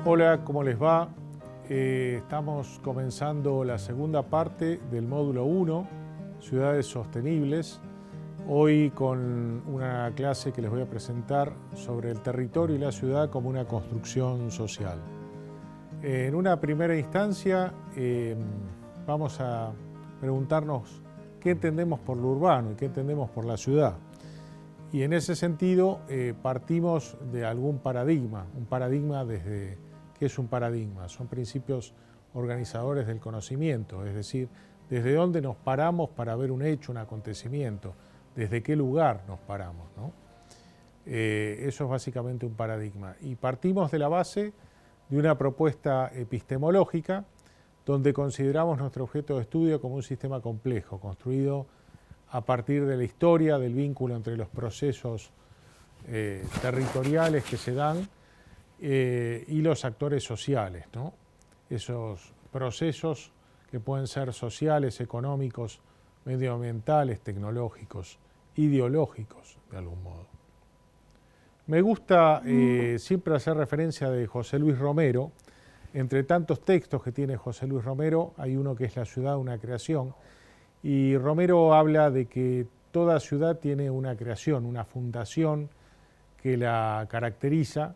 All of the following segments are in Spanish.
Hola, ¿cómo les va? Estamos comenzando la segunda parte del módulo 1, Ciudades Sostenibles, hoy con una clase que les voy a presentar sobre el territorio y la ciudad como una construcción social. En una primera instancia vamos a preguntarnos qué entendemos por lo urbano y qué entendemos por la ciudad. Y en ese sentido partimos de algún paradigma, un paradigma desde... ¿Qué es un paradigma? Son principios organizadores del conocimiento, es decir, desde dónde nos paramos para ver un hecho, un acontecimiento, desde qué lugar nos paramos, ¿no? Eso es básicamente un paradigma. Y partimos de la base de una propuesta epistemológica donde consideramos nuestro objeto de estudio como un sistema complejo, construido a partir de la historia, del vínculo entre los procesos territoriales que se dan y los actores sociales, ¿no? Esos procesos que pueden ser sociales, económicos, medioambientales, tecnológicos, ideológicos, de algún modo. Me gusta siempre hacer referencia de José Luis Romero. Entre tantos textos que tiene José Luis Romero, hay uno que es La ciudad, una creación, y Romero habla de que toda ciudad tiene una creación, una fundación que la caracteriza,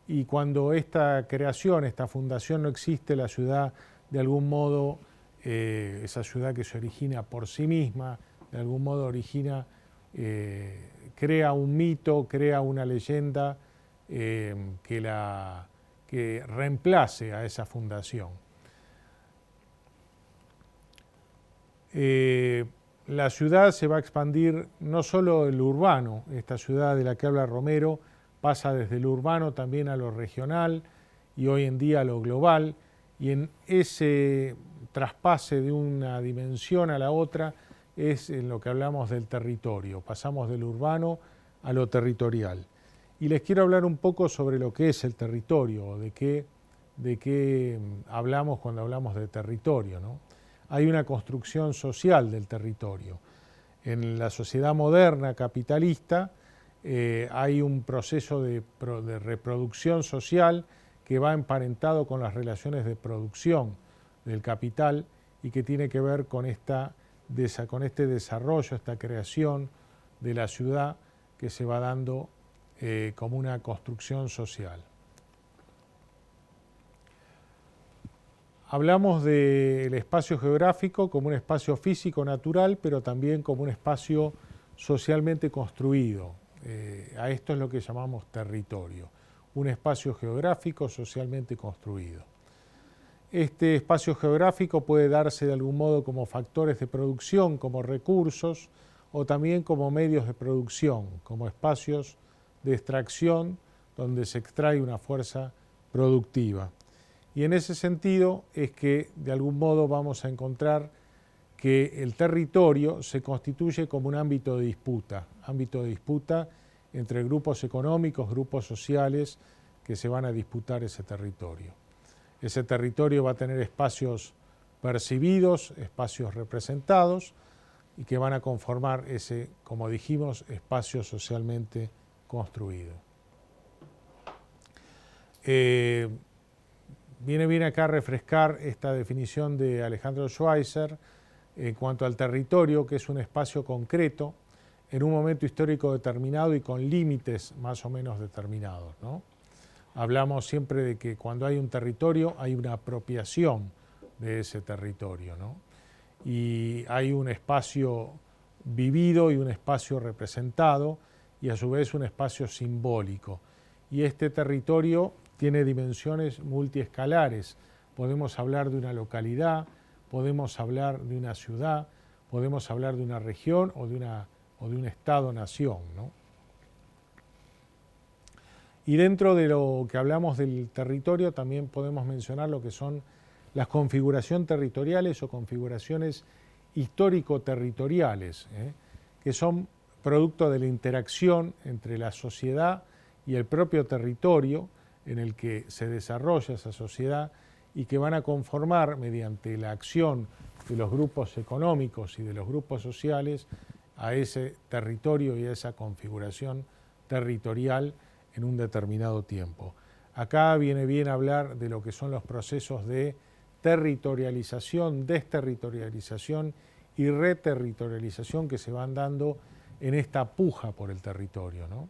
y cuando esta creación, esta fundación no existe, la ciudad de algún modo, esa ciudad que se origina por sí misma, de algún modo crea un mito, crea una leyenda que reemplace a esa fundación. La ciudad se va a expandir no solo en lo urbano, esta ciudad de la que habla Romero pasa desde lo urbano también a lo regional y hoy en día a lo global, y en ese traspase de una dimensión a la otra es en lo que hablamos del territorio, pasamos de lo urbano a lo territorial. Y les quiero hablar un poco sobre lo que es el territorio, de qué hablamos cuando hablamos de territorio, ¿no? Hay una construcción social del territorio. En la sociedad moderna capitalista hay un proceso de reproducción social que va emparentado con las relaciones de producción del capital y que tiene que ver con este desarrollo, esta creación de la ciudad que se va dando como una construcción social. Hablamos del espacio geográfico como un espacio físico natural, pero también como un espacio socialmente construido. A esto es lo que llamamos territorio, un espacio geográfico socialmente construido. Este espacio geográfico puede darse de algún modo como factores de producción, como recursos, o también como medios de producción, como espacios de extracción donde se extrae una fuerza productiva. Y en ese sentido es que de algún modo vamos a encontrar que el territorio se constituye como un ámbito de disputa entre grupos económicos, grupos sociales que se van a disputar ese territorio. Ese territorio va a tener espacios percibidos, espacios representados y que van a conformar ese, como dijimos, espacio socialmente construido. Viene bien acá refrescar esta definición de Alejandro Schweitzer en cuanto al territorio, que es un espacio concreto en un momento histórico determinado y con límites más o menos determinados, ¿no? Hablamos siempre de que cuando hay un territorio hay una apropiación de ese territorio, ¿no? Y hay un espacio vivido y un espacio representado y a su vez un espacio simbólico. Y este territorio tiene dimensiones multiescalares. Podemos hablar de una localidad, podemos hablar de una ciudad, podemos hablar de una región o de un estado-nación, ¿no? Y dentro de lo que hablamos del territorio también podemos mencionar lo que son las configuraciones territoriales o configuraciones histórico-territoriales, que son producto de la interacción entre la sociedad y el propio territorio en el que se desarrolla esa sociedad y que van a conformar mediante la acción de los grupos económicos y de los grupos sociales a ese territorio y a esa configuración territorial en un determinado tiempo. Acá viene bien hablar de lo que son los procesos de territorialización, desterritorialización y reterritorialización que se van dando en esta puja por el territorio, ¿no?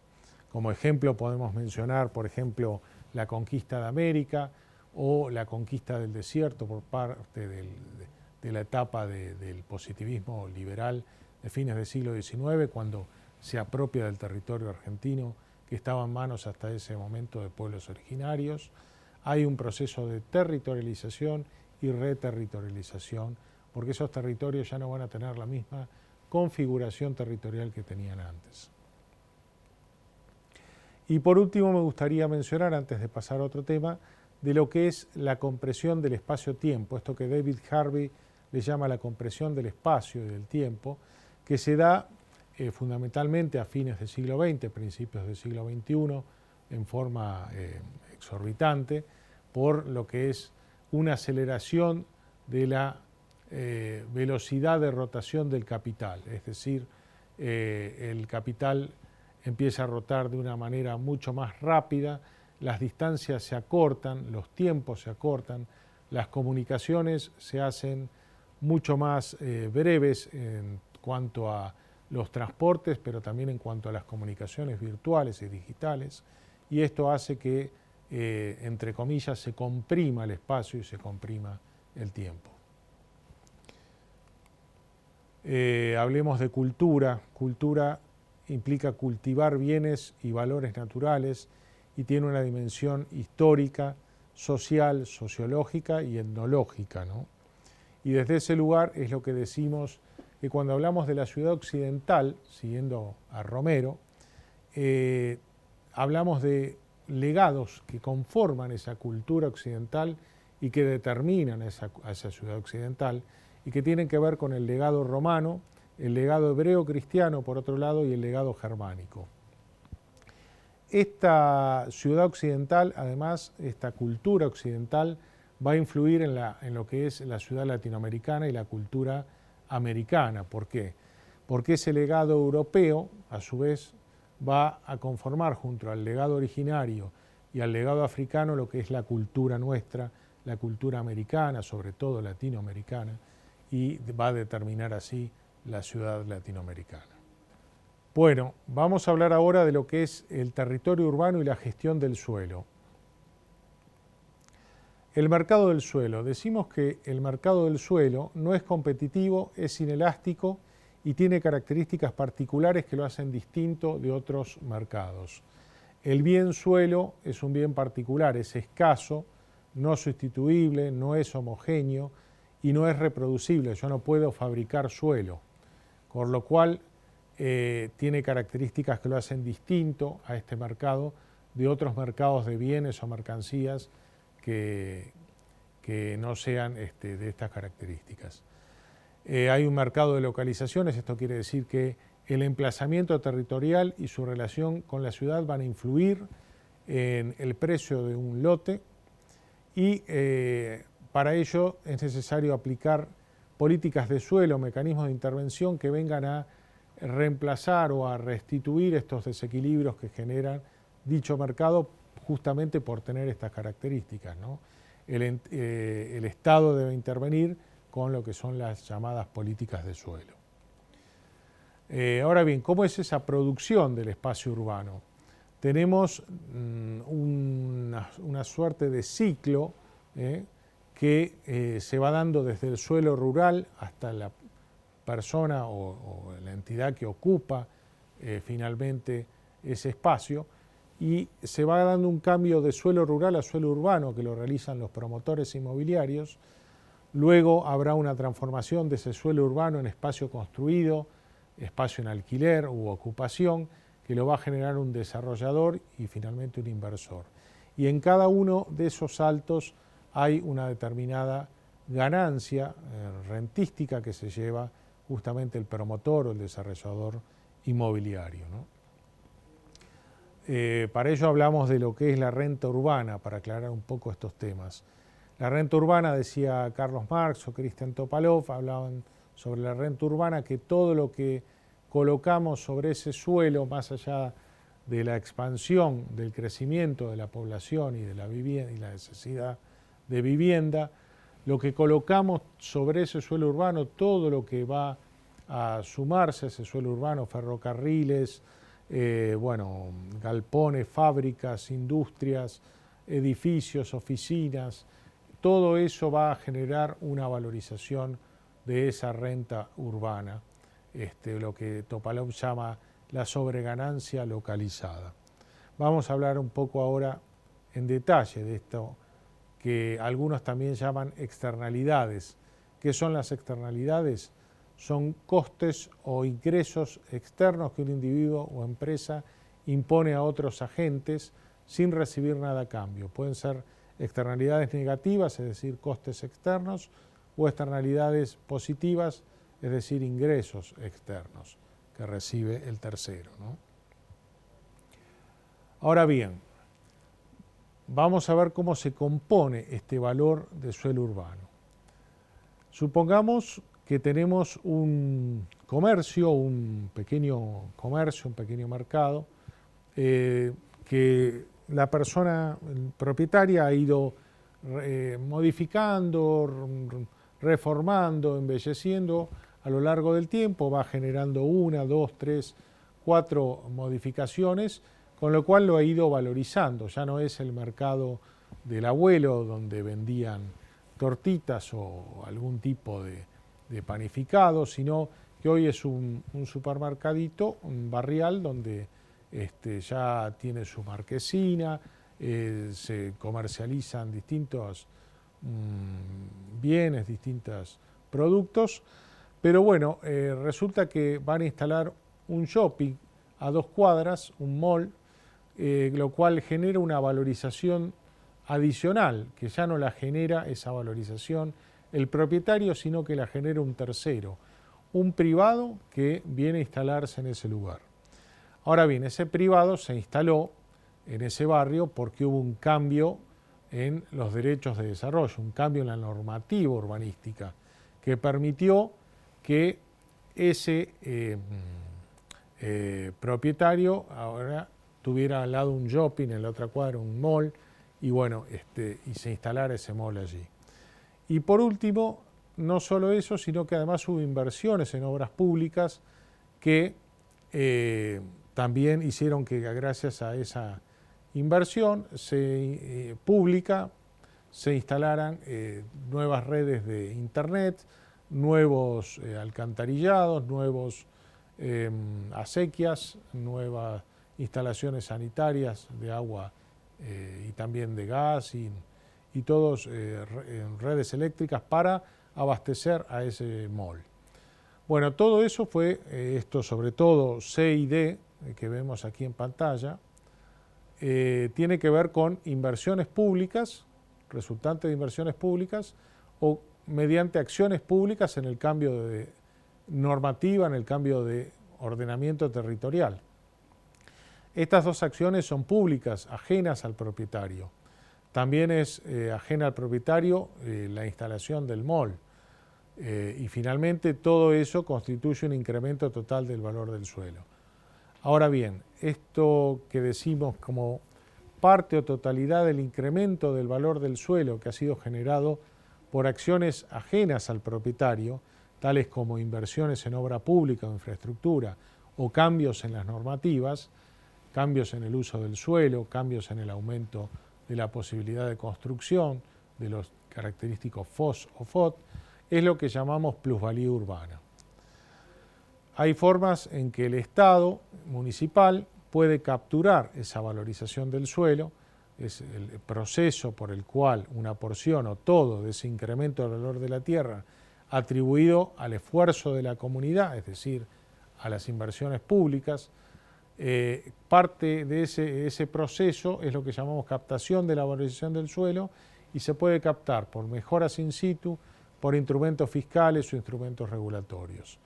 Como ejemplo podemos mencionar, por ejemplo, la conquista de América o la conquista del desierto por parte de la etapa del positivismo liberal de fines del siglo XIX, cuando se apropia del territorio argentino que estaba en manos hasta ese momento de pueblos originarios. Hay un proceso de territorialización y reterritorialización, porque esos territorios ya no van a tener la misma configuración territorial que tenían antes. Y por último me gustaría mencionar, antes de pasar a otro tema, de lo que es la compresión del espacio-tiempo, esto que David Harvey le llama la compresión del espacio y del tiempo, que se da fundamentalmente a fines del siglo XX, principios del siglo XXI, en forma exorbitante, por lo que es una aceleración de la velocidad de rotación del capital, es decir, el capital empieza a rotar de una manera mucho más rápida, las distancias se acortan, los tiempos se acortan, las comunicaciones se hacen mucho más breves en cuanto a los transportes, pero también en cuanto a las comunicaciones virtuales y digitales, y esto hace que, entre comillas, se comprima el espacio y se comprima el tiempo. Hablemos de cultura. Cultura implica cultivar bienes y valores naturales y tiene una dimensión histórica, social, sociológica y etnológica, ¿no? Y desde ese lugar es lo que decimos que cuando hablamos de la ciudad occidental, siguiendo a Romero, hablamos de legados que conforman esa cultura occidental y que determinan a esa ciudad occidental y que tienen que ver con el legado romano, el legado hebreo cristiano por otro lado y el legado germánico. Esta ciudad occidental, además, esta cultura occidental va a influir en lo que es la ciudad latinoamericana y la cultura americana. ¿Por qué? Porque ese legado europeo, a su vez, va a conformar junto al legado originario y al legado africano lo que es la cultura nuestra, la cultura americana, sobre todo latinoamericana, y va a determinar así la ciudad latinoamericana. Bueno, vamos a hablar ahora de lo que es el territorio urbano y la gestión del suelo. El mercado del suelo. Decimos que el mercado del suelo no es competitivo, es inelástico y tiene características particulares que lo hacen distinto de otros mercados. El bien suelo es un bien particular, es escaso, no sustituible, no es homogéneo y no es reproducible. Yo no puedo fabricar suelo, por lo cual tiene características que lo hacen distinto a este mercado de otros mercados de bienes o mercancías que no sean de estas características. Hay un mercado de localizaciones, esto quiere decir que el emplazamiento territorial y su relación con la ciudad van a influir en el precio de un lote y para ello es necesario aplicar políticas de suelo, mecanismos de intervención que vengan a reemplazar o a restituir estos desequilibrios que generan dicho mercado justamente por tener estas características, ¿no? El Estado debe intervenir con lo que son las llamadas políticas de suelo. Ahora bien, ¿cómo es esa producción del espacio urbano? Tenemos una suerte de ciclo que se va dando desde el suelo rural hasta la persona o la entidad que ocupa finalmente ese espacio, y se va dando un cambio de suelo rural a suelo urbano que lo realizan los promotores inmobiliarios. Luego habrá una transformación de ese suelo urbano en espacio construido, espacio en alquiler u ocupación, que lo va a generar un desarrollador y finalmente un inversor. Y en cada uno de esos saltos hay una determinada ganancia rentística que se lleva justamente el promotor o el desarrollador inmobiliario, ¿no? Para ello hablamos de lo que es la renta urbana, para aclarar un poco estos temas. La renta urbana, decía Carlos Marx o Christian Topalov, hablaban sobre la renta urbana, que todo lo que colocamos sobre ese suelo, más allá de la expansión, del crecimiento de la población y de la vivienda y la necesidad de vivienda, lo que colocamos sobre ese suelo urbano, todo lo que va a sumarse a ese suelo urbano, ferrocarriles, bueno, galpones, fábricas, industrias, edificios, oficinas, todo eso va a generar una valorización de esa renta urbana, lo que Topalov llama la sobreganancia localizada. Vamos a hablar un poco ahora en detalle de esto que algunos también llaman externalidades. ¿Qué son las externalidades? Son costes o ingresos externos que un individuo o empresa impone a otros agentes sin recibir nada a cambio. Pueden ser externalidades negativas, es decir, costes externos, o externalidades positivas, es decir, ingresos externos que recibe el tercero, ¿no? Ahora bien, vamos a ver cómo se compone este valor de suelo urbano. Supongamos que tenemos un comercio, un pequeño mercado, que la persona propietaria ha ido modificando, reformando, embelleciendo a lo largo del tiempo, va generando 1, 2, 3, 4 modificaciones, con lo cual lo ha ido valorizando. Ya no es el mercado del abuelo donde vendían tortitas o algún tipo de panificado, sino que hoy es un supermercadito, un barrial donde ya tiene su marquesina, se comercializan distintos bienes, distintos productos, pero bueno, resulta que van a instalar un shopping a 2 cuadras, un mall, lo cual genera una valorización adicional, que ya no la genera esa valorización el propietario, sino que la genera un tercero, un privado que viene a instalarse en ese lugar. Ahora bien, ese privado se instaló en ese barrio porque hubo un cambio en los derechos de desarrollo, un cambio en la normativa urbanística que permitió que ese propietario ahora tuviera al lado un shopping, en la otra cuadra un mall, y bueno, y se instalara ese mall allí. Y por último, no solo eso, sino que además hubo inversiones en obras públicas que también hicieron que gracias a esa inversión pública se instalaran nuevas redes de internet, nuevos alcantarillados, nuevos acequias, nuevas instalaciones sanitarias de agua y también de gas y todos redes eléctricas para abastecer a ese mall. Bueno, todo eso fue, esto sobre todo C y D, que vemos aquí en pantalla, tiene que ver con inversiones públicas, resultantes de inversiones públicas, o mediante acciones públicas en el cambio de normativa, en el cambio de ordenamiento territorial. Estas dos acciones son públicas, ajenas al propietario. También es ajena al propietario la instalación del mall. Y finalmente todo eso constituye un incremento total del valor del suelo. Ahora bien, esto que decimos como parte o totalidad del incremento del valor del suelo que ha sido generado por acciones ajenas al propietario, tales como inversiones en obra pública o infraestructura o cambios en las normativas, cambios en el uso del suelo, cambios en el aumento de la posibilidad de construcción, de los característicos FOS o FOT, es lo que llamamos plusvalía urbana. Hay formas en que el Estado municipal puede capturar esa valorización del suelo, es el proceso por el cual una porción o todo de ese incremento del valor de la tierra atribuido al esfuerzo de la comunidad, es decir, a las inversiones públicas, parte de ese proceso es lo que llamamos captación de la valorización del suelo y se puede captar por mejoras in situ, por instrumentos fiscales o instrumentos regulatorios.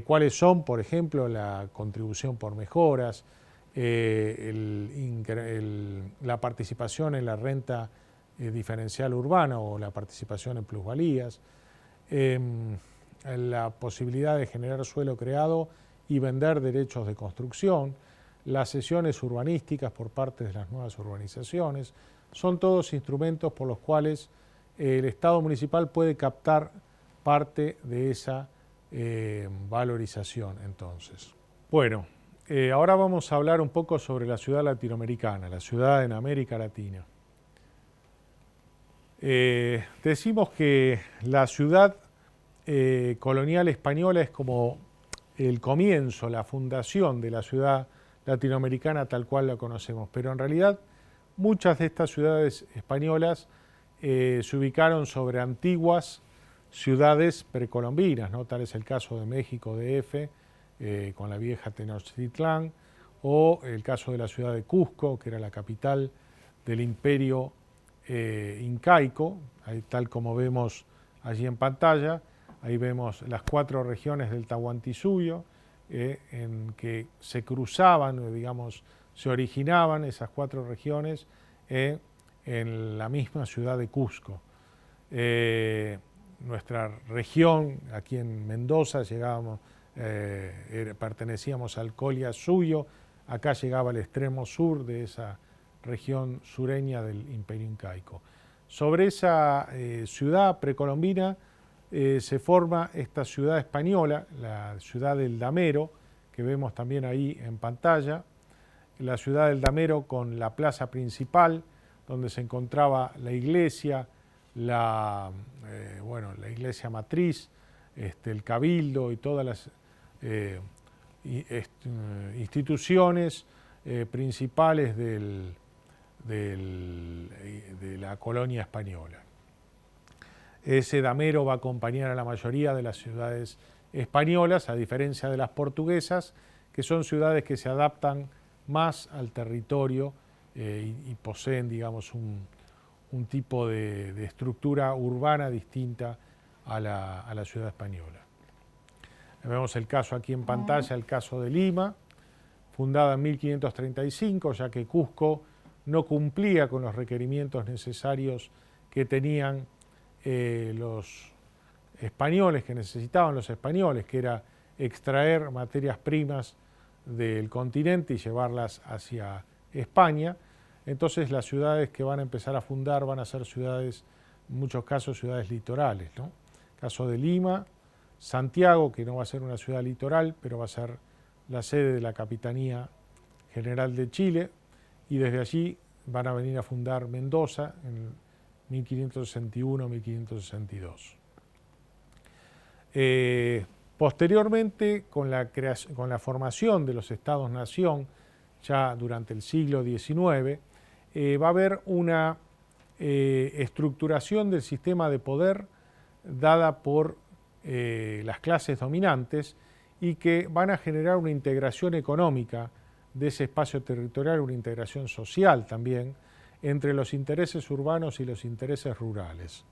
¿Cuáles son? Por ejemplo, la contribución por mejoras, la participación en la renta diferencial urbana o la participación en plusvalías, la posibilidad de generar suelo creado y vender derechos de construcción, las sesiones urbanísticas por parte de las nuevas urbanizaciones. Son todos instrumentos por los cuales el Estado municipal puede captar parte de esa valorización entonces. Bueno, ahora vamos a hablar un poco sobre la ciudad latinoamericana, la ciudad en América Latina. Decimos que la ciudad colonial española es como el comienzo, la fundación de la ciudad latinoamericana tal cual la conocemos, pero en realidad muchas de estas ciudades españolas se ubicaron sobre antiguas ciudades precolombinas, ¿no? Tal es el caso de México DF, con la vieja Tenochtitlán, o el caso de la ciudad de Cusco, que era la capital del imperio incaico, ahí, tal como vemos allí en pantalla. Ahí vemos las 4 regiones del Tahuantinsuyo, en que se cruzaban, digamos, se originaban esas 4 regiones en la misma ciudad de Cusco. Nuestra región, aquí en Mendoza, llegábamos, pertenecíamos al Collasuyo, acá llegaba al extremo sur de esa región sureña del imperio incaico. Sobre esa ciudad precolombina se forma esta ciudad española, la ciudad del Damero, que vemos también ahí en pantalla. La ciudad del Damero con la plaza principal, donde se encontraba la iglesia, la iglesia matriz, el cabildo y todas las instituciones principales de la colonia española. Ese damero va a acompañar a la mayoría de las ciudades españolas, a diferencia de las portuguesas, que son ciudades que se adaptan más al territorio y poseen, digamos, un tipo de estructura urbana distinta a la ciudad española. Vemos el caso aquí en pantalla, el caso de Lima, fundada en 1535, ya que Cusco no cumplía con los requerimientos necesarios que tenían los españoles, que necesitaban los españoles, que era extraer materias primas del continente y llevarlas hacia España. Entonces las ciudades que van a empezar a fundar van a ser ciudades, en muchos casos, ciudades litorales, ¿no? Caso de Lima, Santiago, que no va a ser una ciudad litoral, pero va a ser la sede de la Capitanía General de Chile, y desde allí van a venir a fundar Mendoza en 1561-1562. Posteriormente, con la formación de los estados-nación, ya durante el siglo XIX, va a haber una estructuración del sistema de poder dada por las clases dominantes y que van a generar una integración económica de ese espacio territorial, una integración social también, entre los intereses urbanos y los intereses rurales.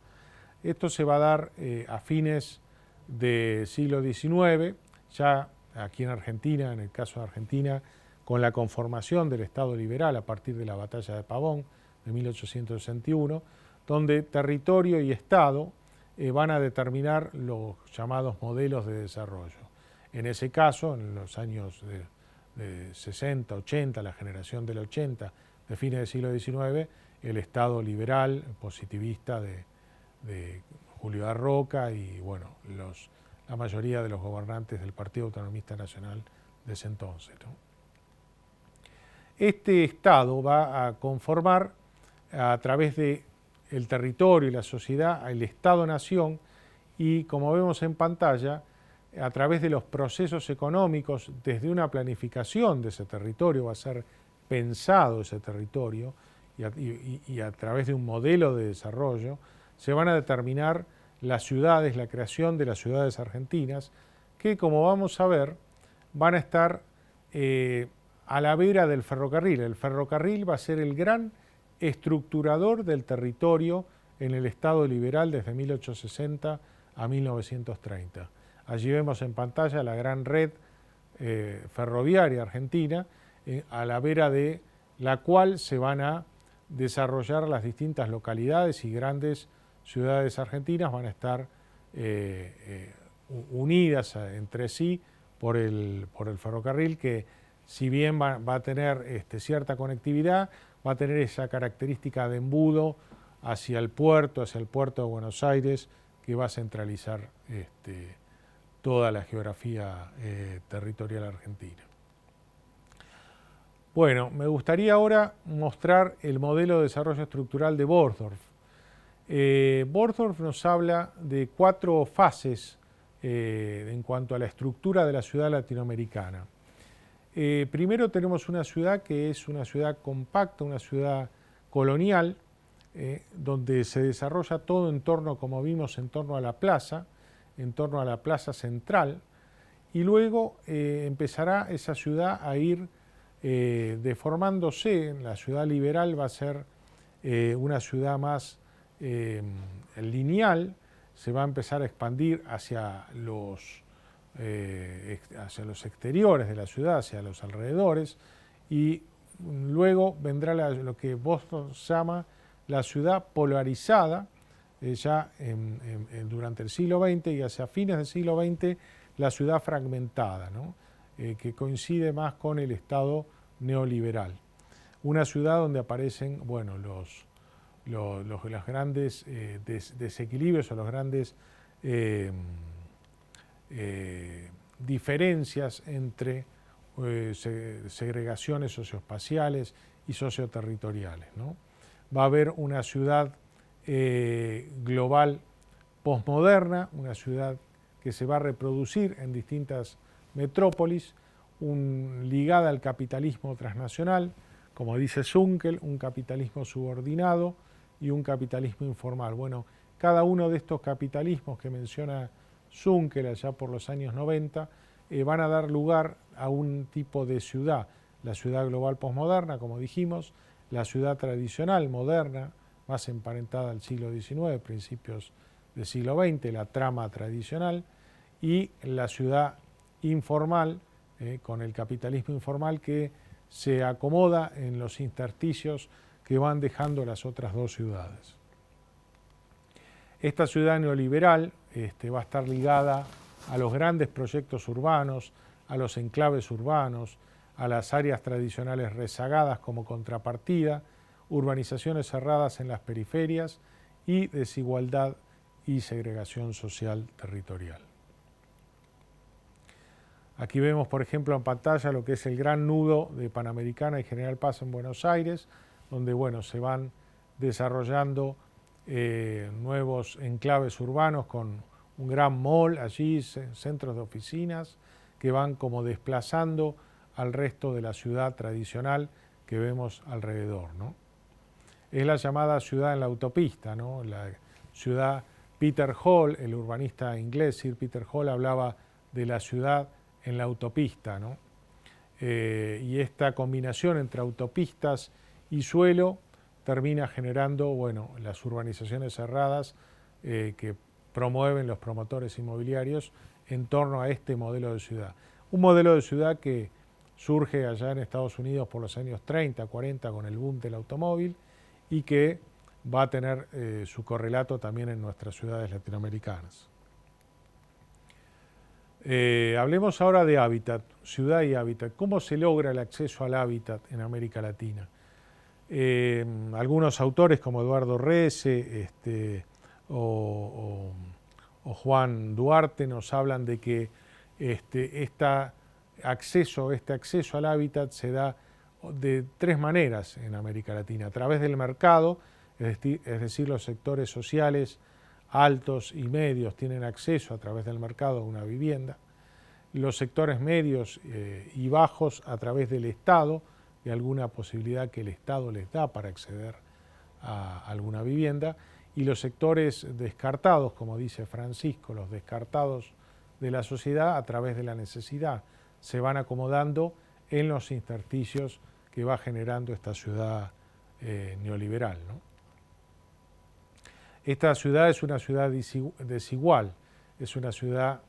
Esto se va a dar a fines del siglo XIX, ya aquí en Argentina, en el caso de Argentina, con la conformación del Estado liberal a partir de la Batalla de Pavón de 1861, donde territorio y Estado van a determinar los llamados modelos de desarrollo. En ese caso, en los años de 60, 80, la generación del 80, de fines del siglo XIX, el Estado liberal, positivista de Julio A. Roca y bueno, la mayoría de los gobernantes del Partido Autonomista Nacional de ese entonces, ¿no? Este Estado va a conformar a través del territorio y la sociedad el Estado-Nación y, como vemos en pantalla, a través de los procesos económicos, desde una planificación de ese territorio, va a ser pensado ese territorio y a través de un modelo de desarrollo, se van a determinar las ciudades, la creación de las ciudades argentinas, que, como vamos a ver, van a estar a la vera del ferrocarril. El ferrocarril va a ser el gran estructurador del territorio en el Estado liberal desde 1860 a 1930. Allí vemos en pantalla la gran red ferroviaria argentina, a la vera de la cual se van a desarrollar las distintas localidades y grandes ciudades argentinas, van a estar unidas entre sí por el ferrocarril, que si bien va a tener cierta conectividad, va a tener esa característica de embudo hacia el puerto de Buenos Aires, que va a centralizar toda la geografía territorial argentina. Bueno, me gustaría ahora mostrar el modelo de desarrollo estructural de Borsdorf. Borsdorf nos habla de 4 fases en cuanto a la estructura de la ciudad latinoamericana. Primero tenemos una ciudad que es una ciudad compacta, una ciudad colonial, donde se desarrolla todo en torno, como vimos, en torno a la plaza central, y luego empezará esa ciudad a ir deformándose. La ciudad liberal va a ser una ciudad más lineal, se va a empezar a expandir hacia los exteriores de la ciudad, hacia los alrededores, y luego vendrá lo que Boston llama la ciudad polarizada, ya durante el siglo XX, y hacia fines del siglo XX la ciudad fragmentada, ¿no? Que coincide más con el Estado neoliberal. Una ciudad donde aparecen, bueno, los grandes desequilibrios o los grandes diferencias entre segregaciones socioespaciales y socioterritoriales, ¿no? Va a haber una ciudad global posmoderna, una ciudad que se va a reproducir en distintas metrópolis, ligada al capitalismo transnacional, como dice Zunkel, un capitalismo subordinado y un capitalismo informal. Bueno, cada uno de estos capitalismos que menciona Zunkel allá por los años 90 van a dar lugar a un tipo de ciudad, la ciudad global posmoderna, como dijimos, la ciudad tradicional moderna, más emparentada al siglo XIX, principios del siglo XX, la trama tradicional, y la ciudad informal, con el capitalismo informal que se acomoda en los intersticios que van dejando las otras 2 ciudades. Esta ciudad neoliberal va a estar ligada a los grandes proyectos urbanos, a los enclaves urbanos, a las áreas tradicionales rezagadas como contrapartida, urbanizaciones cerradas en las periferias y desigualdad y segregación social territorial. Aquí vemos, por ejemplo, en pantalla lo que es el gran nudo de Panamericana y General Paz en Buenos Aires, donde, bueno, se van desarrollando nuevos enclaves urbanos con un gran mall allí, centros de oficinas, que van como desplazando al resto de la ciudad tradicional que vemos alrededor, ¿no? Es la llamada ciudad en la autopista, ¿no? La ciudad Peter Hall, el urbanista inglés Sir Peter Hall, hablaba de la ciudad en la autopista, ¿no? Y esta combinación entre autopistas y suelo termina generando, bueno, las urbanizaciones cerradas que promueven los promotores inmobiliarios en torno a este modelo de ciudad. Un modelo de ciudad que surge allá en Estados Unidos por los años 30, 40 con el boom del automóvil y que va a tener su correlato también en nuestras ciudades latinoamericanas. Hablemos ahora de hábitat, ciudad y hábitat. ¿Cómo se logra el acceso al hábitat en América Latina? Algunos autores como Eduardo Rece o Juan Duarte nos hablan de que este acceso al hábitat se da de 3 maneras en América Latina: a través del mercado, es decir, los sectores sociales altos y medios tienen acceso a través del mercado a una vivienda; los sectores medios y bajos a través del Estado, de alguna posibilidad que el Estado les da para acceder a alguna vivienda; y los sectores descartados, como dice Francisco, los descartados de la sociedad a través de la necesidad, se van acomodando en los intersticios que va generando esta ciudad neoliberal, ¿no? Esta ciudad es una ciudad desigual, es una ciudad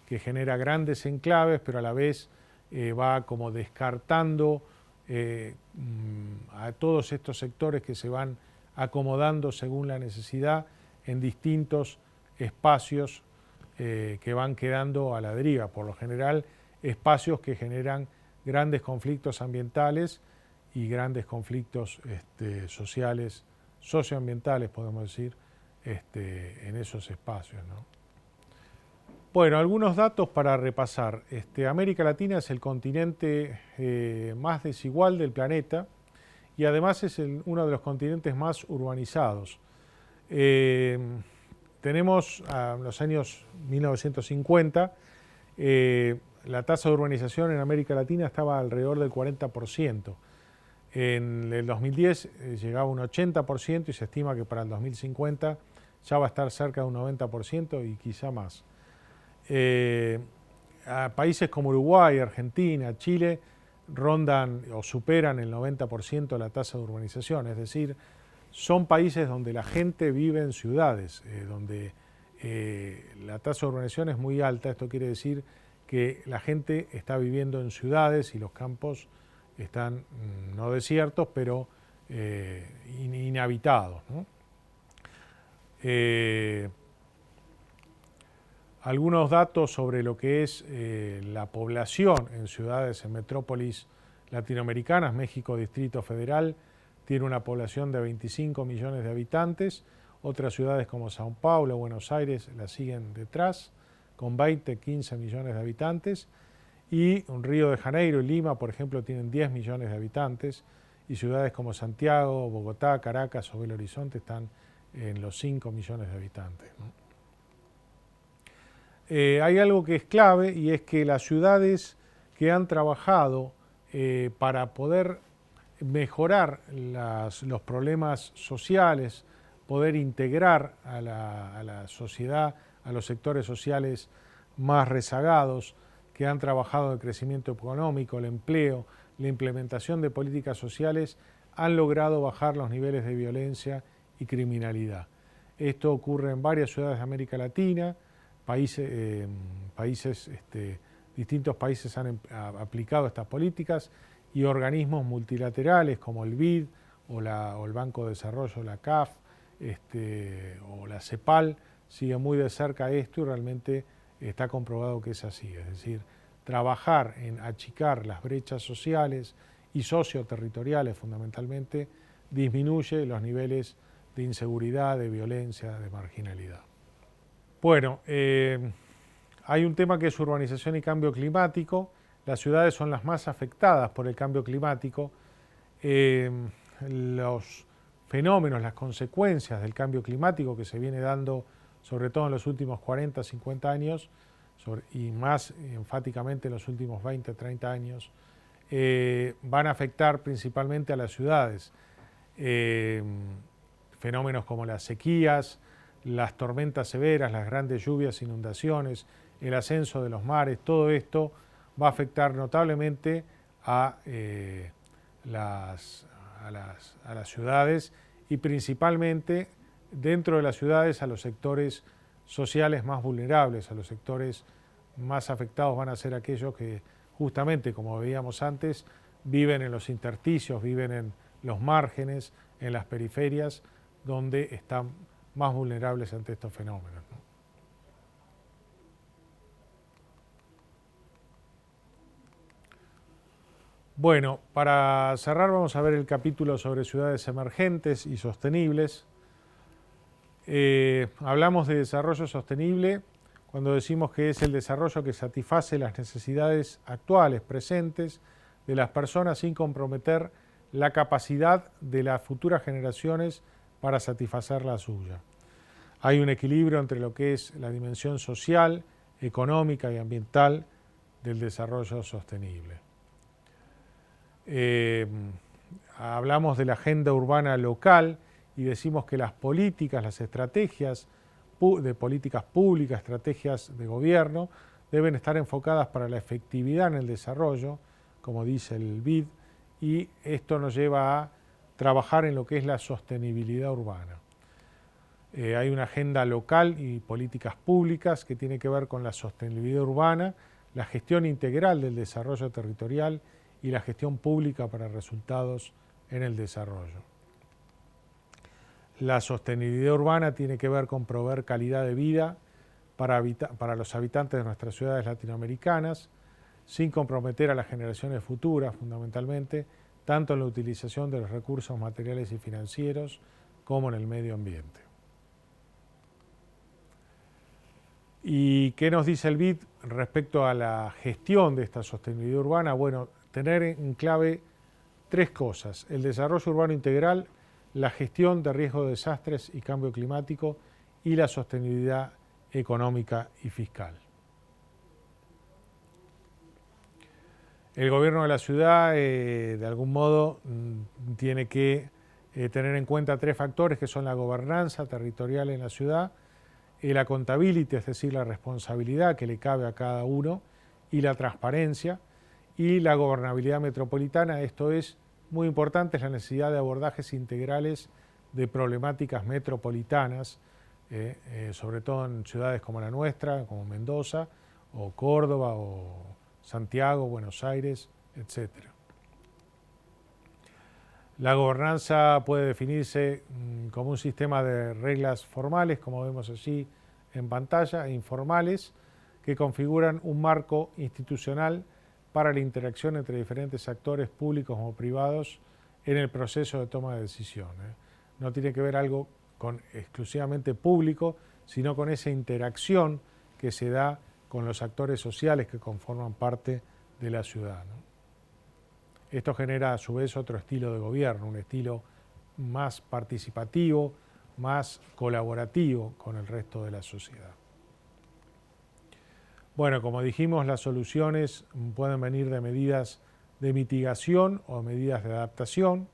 que genera grandes enclaves, pero a la vez va como descartando a todos estos sectores que se van acomodando según la necesidad en distintos espacios que van quedando a la deriva, por lo general espacios que generan grandes conflictos ambientales y grandes conflictos sociales, socioambientales, podemos decir, en esos espacios, ¿no? Bueno, algunos datos para repasar. América Latina es el continente más desigual del planeta y además es uno de los continentes más urbanizados. Tenemos a los años 1950, la tasa de urbanización en América Latina estaba alrededor del 40%. En el 2010 llegaba a un 80% y se estima que para el 2050 ya va a estar cerca de un 90% y quizá más. A países como Uruguay, Argentina, Chile rondan o superan el 90% la tasa de urbanización, es decir, son países donde la gente vive en ciudades, donde la tasa de urbanización es muy alta. Esto quiere decir que la gente está viviendo en ciudades y los campos están no desiertos, pero inhabitados, ¿no? Algunos datos sobre lo que es la población en ciudades, en metrópolis latinoamericanas. México, Distrito Federal, tiene una población de 25 millones de habitantes. Otras ciudades como Sao Paulo, Buenos Aires la siguen detrás, con 20, 15 millones de habitantes. Y Río de Janeiro y Lima, por ejemplo, tienen 10 millones de habitantes. Y ciudades como Santiago, Bogotá, Caracas o Belo Horizonte están en los 5 millones de habitantes, ¿no? Hay algo que es clave y es que las ciudades que han trabajado para poder mejorar los problemas sociales, poder integrar a la sociedad, a los sectores sociales más rezagados, que han trabajado en el crecimiento económico, el empleo, la implementación de políticas sociales, han logrado bajar los niveles de violencia y criminalidad. Esto ocurre en varias ciudades de América Latina. Distintos países han aplicado estas políticas y organismos multilaterales como el BID o el Banco de Desarrollo, la CAF, o la CEPAL, siguen muy de cerca esto y realmente está comprobado que es así. Es decir, trabajar en achicar las brechas sociales y socioterritoriales fundamentalmente disminuye los niveles de inseguridad, de violencia, de marginalidad. Bueno, hay un tema que es urbanización y cambio climático. Las ciudades son las más afectadas por el cambio climático. Los fenómenos, las consecuencias del cambio climático que se viene dando sobre todo en los últimos 40, 50 años y más enfáticamente en los últimos 20, 30 años, van a afectar principalmente a las ciudades. Fenómenos como las sequías, las tormentas severas, las grandes lluvias, inundaciones, el ascenso de los mares, todo esto va a afectar notablemente a las ciudades y principalmente dentro de las ciudades a los sectores sociales más vulnerables, a los sectores más afectados van a ser aquellos que justamente, como veíamos antes, viven en los intersticios, viven en los márgenes, en las periferias, donde están más vulnerables ante estos fenómenos, ¿no? Bueno, para cerrar vamos a ver el capítulo sobre ciudades emergentes y sostenibles. Hablamos de desarrollo sostenible cuando decimos que es el desarrollo que satisface las necesidades actuales, presentes, de las personas sin comprometer la capacidad de las futuras generaciones para satisfacer la suya. Hay un equilibrio entre lo que es la dimensión social, económica y ambiental del desarrollo sostenible. Hablamos de la agenda urbana local y decimos que las políticas, las estrategias de políticas públicas, estrategias de gobierno, deben estar enfocadas para la efectividad en el desarrollo, como dice el BID, y esto nos lleva a trabajar en lo que es la sostenibilidad urbana. Hay una agenda local y políticas públicas que tiene que ver con la sostenibilidad urbana, la gestión integral del desarrollo territorial y la gestión pública para resultados en el desarrollo. La sostenibilidad urbana tiene que ver con proveer calidad de vida para los habitantes de nuestras ciudades latinoamericanas. sin comprometer a las generaciones futuras, fundamentalmente, tanto en la utilización de los recursos materiales y financieros como en el medio ambiente. ¿Y qué nos dice el BID respecto a la gestión de esta sostenibilidad urbana? Bueno, tener en clave tres cosas: el desarrollo urbano integral, la gestión de riesgo de desastres y cambio climático y la sostenibilidad económica y fiscal. El gobierno de la ciudad, de algún modo, tiene que tener en cuenta tres factores que son la gobernanza territorial en la ciudad, la accountability, es decir, la responsabilidad que le cabe a cada uno, y la transparencia, y la gobernabilidad metropolitana. Esto es muy importante, es la necesidad de abordajes integrales de problemáticas metropolitanas, sobre todo en ciudades como la nuestra, como Mendoza, o Córdoba, o Santiago, Buenos Aires, etc. La gobernanza puede definirse como un sistema de reglas formales, como vemos allí en pantalla, e informales, que configuran un marco institucional para la interacción entre diferentes actores públicos o privados en el proceso de toma de decisiones. No tiene que ver algo con exclusivamente público, sino con esa interacción que se da con los actores sociales que conforman parte de la ciudad, ¿no? Esto genera a su vez otro estilo de gobierno, un estilo más participativo, más colaborativo con el resto de la sociedad. Bueno, como dijimos, las soluciones pueden venir de medidas de mitigación o medidas de adaptación.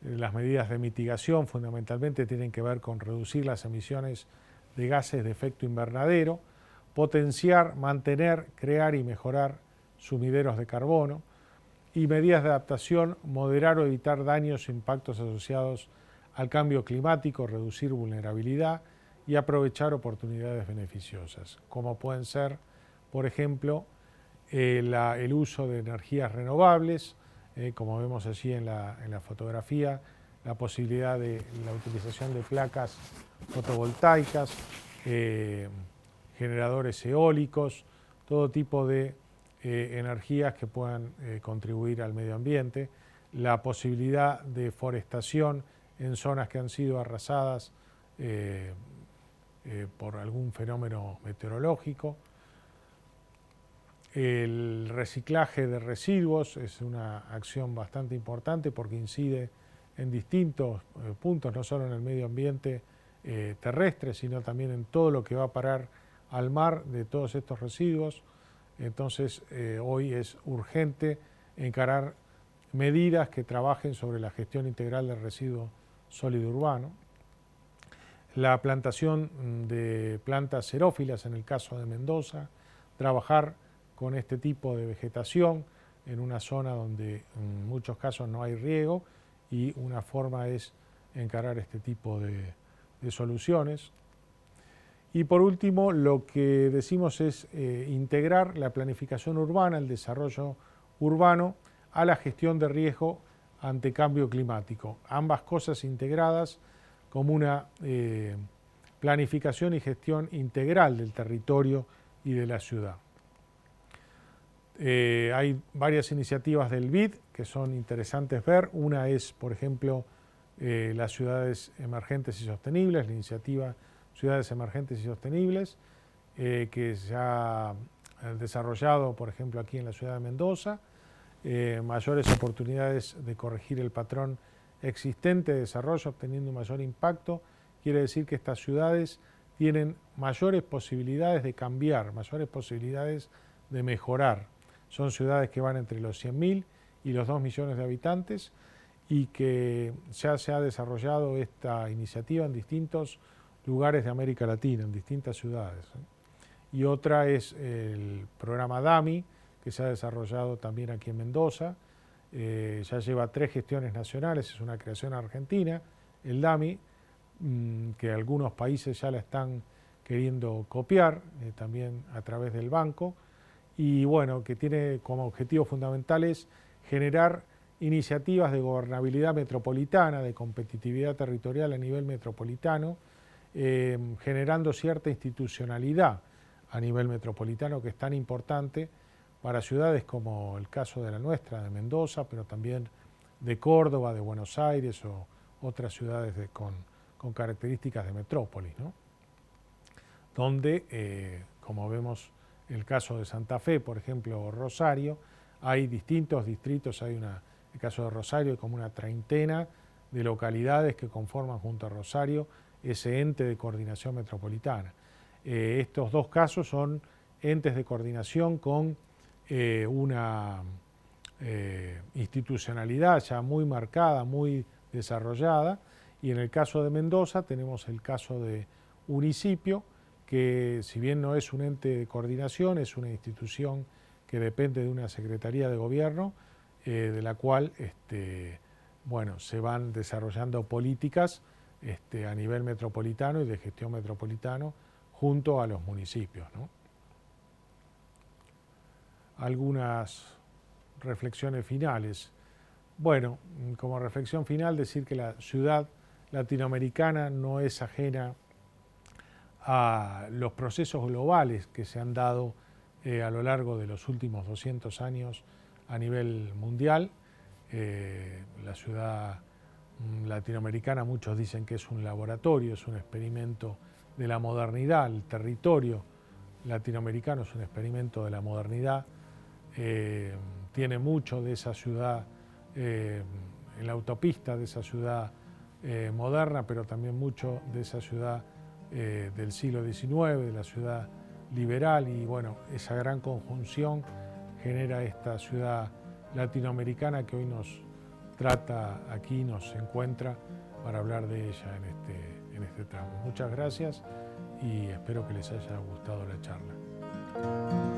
Las medidas de mitigación fundamentalmente tienen que ver con reducir las emisiones de gases de efecto invernadero, potenciar, mantener, crear y mejorar sumideros de carbono, y medidas de adaptación, moderar o evitar daños e impactos asociados al cambio climático, reducir vulnerabilidad y aprovechar oportunidades beneficiosas, como pueden ser, por ejemplo, el uso de energías renovables, como vemos allí en la fotografía, la posibilidad de la utilización de placas fotovoltaicas, generadores eólicos, todo tipo de energías que puedan contribuir al medio ambiente, la posibilidad de forestación en zonas que han sido arrasadas por algún fenómeno meteorológico. El reciclaje de residuos es una acción bastante importante porque incide en distintos puntos, no solo en el medio ambiente terrestre, sino también en todo lo que va a parar al mar de todos estos residuos. Entonces, hoy es urgente encarar medidas que trabajen sobre la gestión integral del residuo sólido urbano. La plantación de plantas xerófilas en el caso de Mendoza, trabajar con este tipo de vegetación en una zona donde en muchos casos no hay riego, y una forma es encarar este tipo de soluciones. Y por último, lo que decimos es integrar la planificación urbana, el desarrollo urbano, a la gestión de riesgo ante cambio climático. Ambas cosas integradas como una planificación y gestión integral del territorio y de la ciudad. Hay varias iniciativas del BID que son interesantes ver. Una es, por ejemplo, las ciudades emergentes y sostenibles, la iniciativa Ciudades Emergentes y Sostenibles, que se ha desarrollado, por ejemplo, aquí en la ciudad de Mendoza, mayores oportunidades de corregir el patrón existente de desarrollo, obteniendo un mayor impacto. Quiere decir que estas ciudades tienen mayores posibilidades de cambiar, mayores posibilidades de mejorar. Son ciudades que van entre los 100.000 y los 2 millones de habitantes, y que ya se ha desarrollado esta iniciativa en distintos lugares de América Latina, en distintas ciudades. Y otra es el programa DAMI, que se ha desarrollado también aquí en Mendoza. Ya lleva 3 gestiones nacionales, es una creación argentina, el DAMI, que algunos países ya la están queriendo copiar, también a través del banco, y bueno, que tiene como objetivo fundamentales generar iniciativas de gobernabilidad metropolitana, de competitividad territorial a nivel metropolitano, generando cierta institucionalidad a nivel metropolitano, que es tan importante para ciudades como el caso de la nuestra, de Mendoza, pero también de Córdoba, de Buenos Aires o otras ciudades con características de metrópolis, ¿no? Donde, como vemos el caso de Santa Fe, por ejemplo, o Rosario, hay distintos distritos, el caso de Rosario hay como una treintena de localidades que conforman junto a Rosario ese ente de coordinación metropolitana. Estos dos casos son entes de coordinación con una institucionalidad ya muy marcada, muy desarrollada, y en el caso de Mendoza tenemos el caso de Unicipio, que si bien no es un ente de coordinación, es una institución que depende de una Secretaría de Gobierno, de la cual bueno, se van desarrollando políticas a nivel metropolitano y de gestión metropolitano junto a los municipios, ¿no? Algunas reflexiones finales. Bueno, como reflexión final, decir que la ciudad latinoamericana no es ajena a los procesos globales que se han dado a lo largo de los últimos 200 años a nivel mundial. La ciudad latinoamericana, muchos dicen que es un laboratorio, es un experimento de la modernidad. El territorio latinoamericano es un experimento de la modernidad. Tiene mucho de esa ciudad en la autopista, de esa ciudad moderna, pero también mucho de esa ciudad del siglo XIX, de la ciudad liberal, y bueno, esa gran conjunción genera esta ciudad latinoamericana que hoy nos trata aquí, nos encuentra para hablar de ella en este tramo. Muchas gracias y espero que les haya gustado la charla.